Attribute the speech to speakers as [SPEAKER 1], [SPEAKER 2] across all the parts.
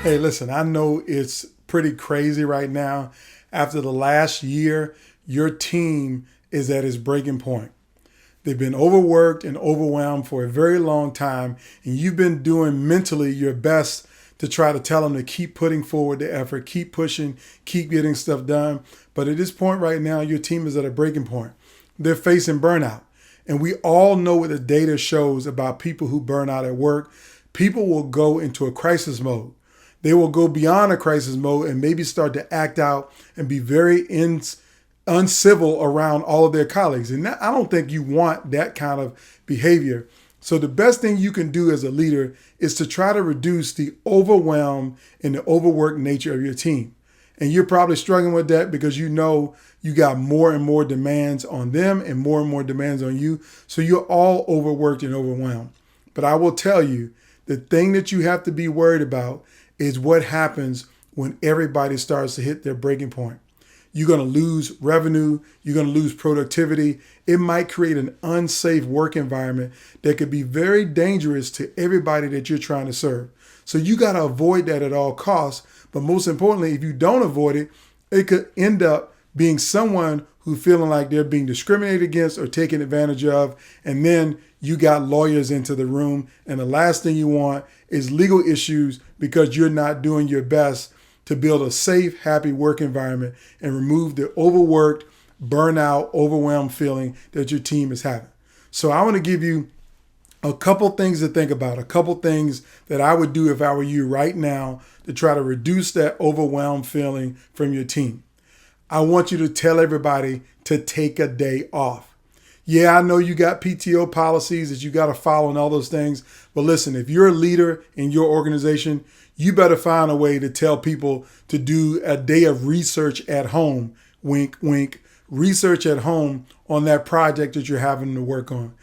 [SPEAKER 1] Hey, listen, I know it's pretty crazy right now. After the last year, your team is at its breaking point. They've been overworked and overwhelmed for a very long time, and you've been doing mentally your best to try to tell them to keep putting forward the effort, keep pushing, keep getting stuff done. But at this point right now, your team is at a breaking point. They're facing burnout. And we all know what the data shows about people who burn out at work. People will go into a crisis mode. They will go beyond a crisis mode and maybe start to act out and be very uncivil around all of their colleagues. And I don't think you want that kind of behavior. So the best thing you can do as a leader is to try to reduce the overwhelm and the overworked nature of your team. And you're probably struggling with that because you know you got more and more demands on them and more demands on you. So you're all overworked and overwhelmed. But I will tell you, the thing that you have to be worried about is what happens when everybody starts to hit their breaking point. You're going to lose revenue. You're going to lose productivity. It might create an unsafe work environment that could be very dangerous to everybody that you're trying to serve. So you got to avoid that at all costs. But most importantly, if you don't avoid it, it could end up being someone who's feeling like they're being discriminated against or taken advantage of. And then you got lawyers into the room. And the last thing you want is legal issues because you're not doing your best to build a safe, happy work environment and remove the overworked, burnout, overwhelmed feeling that your team is having. So I want to give you a couple things to think about, a couple things that I would do if I were you right now to try to reduce that overwhelmed feeling from your team. I want you to tell everybody to take a day off. Yeah, I know you got PTO policies that you got to follow and all those things. But listen, if you're a leader in your organization, you better find a way to tell people to do a day of research at home, wink, wink, research at home on that project that you're having to work on.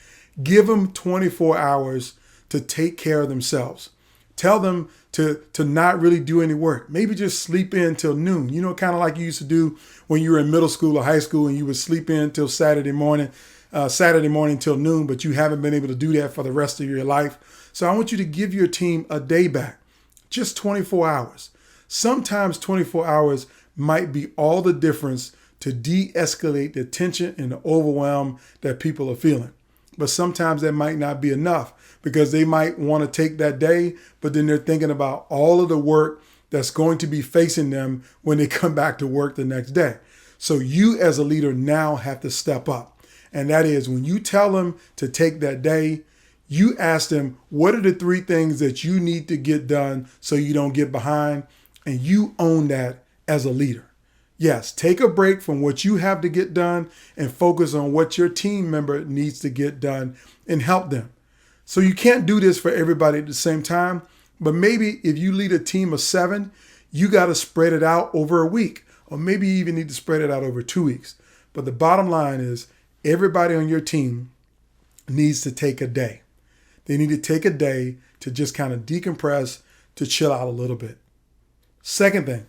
[SPEAKER 1] Give them 24 hours to take care of themselves. Tell them to not really do any work. Maybe just sleep in till noon. You know, kind of like you used to do when you were in middle school or high school and you would sleep in till Saturday morning till noon, but you haven't been able to do that for the rest of your life. So I want you to give your team a day back, just 24 hours. Sometimes 24 hours might be all the difference to de-escalate the tension and the overwhelm that people are feeling. But sometimes that might not be enough because they might want to take that day, but then they're thinking about all of the work that's going to be facing them when they come back to work the next day. So you as a leader now have to step up. And that is when you tell them to take that day, you ask them, what are the 3 things that you need to get done so you don't get behind? And you own that as a leader. Yes, take a break from what you have to get done and focus on what your team member needs to get done and help them. So you can't do this for everybody at the same time, but maybe if you lead a team of 7, you got to spread it out over a week, or maybe you even need to spread it out over 2 weeks. But the bottom line is everybody on your team needs to take a day. They need to take a day to just kind of decompress, to chill out a little bit. Second thing,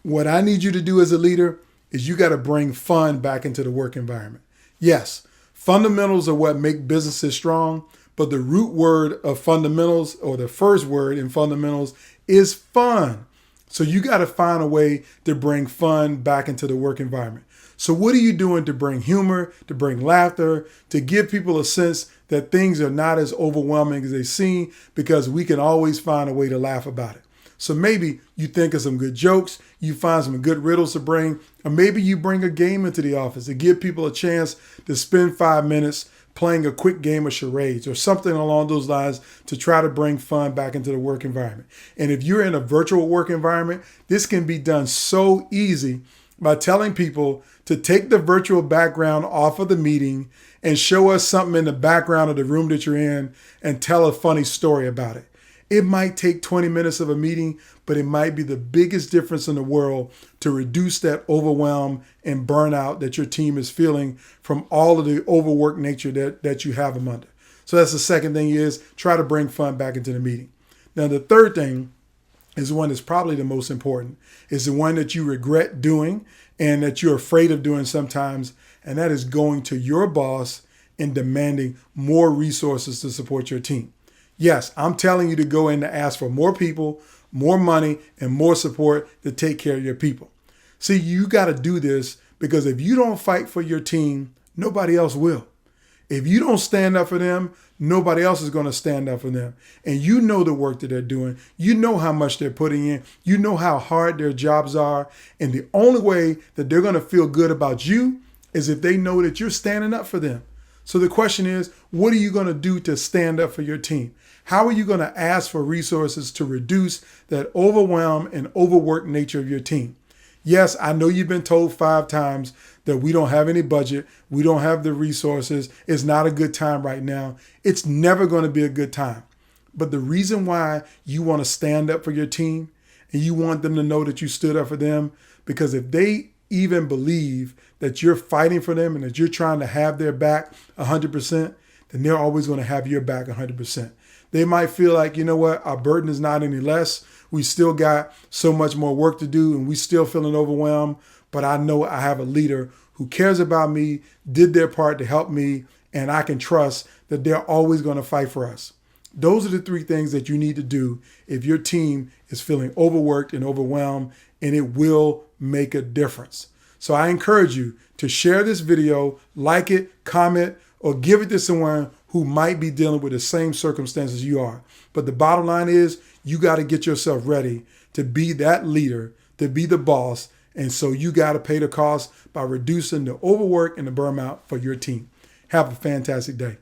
[SPEAKER 1] what I need you to do as a leader is you got to bring fun back into the work environment. Yes, fundamentals are what make businesses strong, but the root word of fundamentals, or the first word in fundamentals, is fun. So you got to find a way to bring fun back into the work environment. So what are you doing to bring humor, to bring laughter, to give people a sense that things are not as overwhelming as they seem, because we can always find a way to laugh about it. So maybe you think of some good jokes, you find some good riddles to bring, or maybe you bring a game into the office to give people a chance to spend 5 minutes playing a quick game of charades or something along those lines to try to bring fun back into the work environment. And if you're in a virtual work environment, this can be done so easy by telling people to take the virtual background off of the meeting and show us something in the background of the room that you're in and tell a funny story about it. It might take 20 minutes of a meeting, but it might be the biggest difference in the world to reduce that overwhelm and burnout that your team is feeling from all of the overworked nature that you have them under. So that's the second thing, is try to bring fun back into the meeting. Now, the third thing is the one that's probably the most important, is the one that you regret doing and that you're afraid of doing sometimes, and that is going to your boss and demanding more resources to support your team. Yes, I'm telling you to go in to ask for more people, more money, and more support to take care of your people. See, you got to do this because if you don't fight for your team, nobody else will. If you don't stand up for them, nobody else is going to stand up for them. And you know the work that they're doing. You know how much they're putting in. You know how hard their jobs are. And the only way that they're going to feel good about you is if they know that you're standing up for them. So the question is, what are you going to do to stand up for your team? How are you going to ask for resources to reduce that overwhelm and overworked nature of your team? Yes, I know you've been told 5 times that we don't have any budget. We don't have the resources. It's not a good time right now. It's never going to be a good time. But the reason why you want to stand up for your team and you want them to know that you stood up for them, because if they even believe that you're fighting for them and that you're trying to have their back 100%, then they're always going to have your back 100%. They might feel like, you know what, our burden is not any less. We still got so much more work to do and we still feeling overwhelmed. But I know I have a leader who cares about me, did their part to help me, and I can trust that they're always going to fight for us. Those are the 3 things that you need to do if your team is feeling overworked and overwhelmed, and it will make a difference. So I encourage you to share this video, like it, comment, or give it to someone who might be dealing with the same circumstances you are. But the bottom line is you got to get yourself ready to be that leader, to be the boss. And so you got to pay the cost by reducing the overwork and the burnout for your team. Have a fantastic day.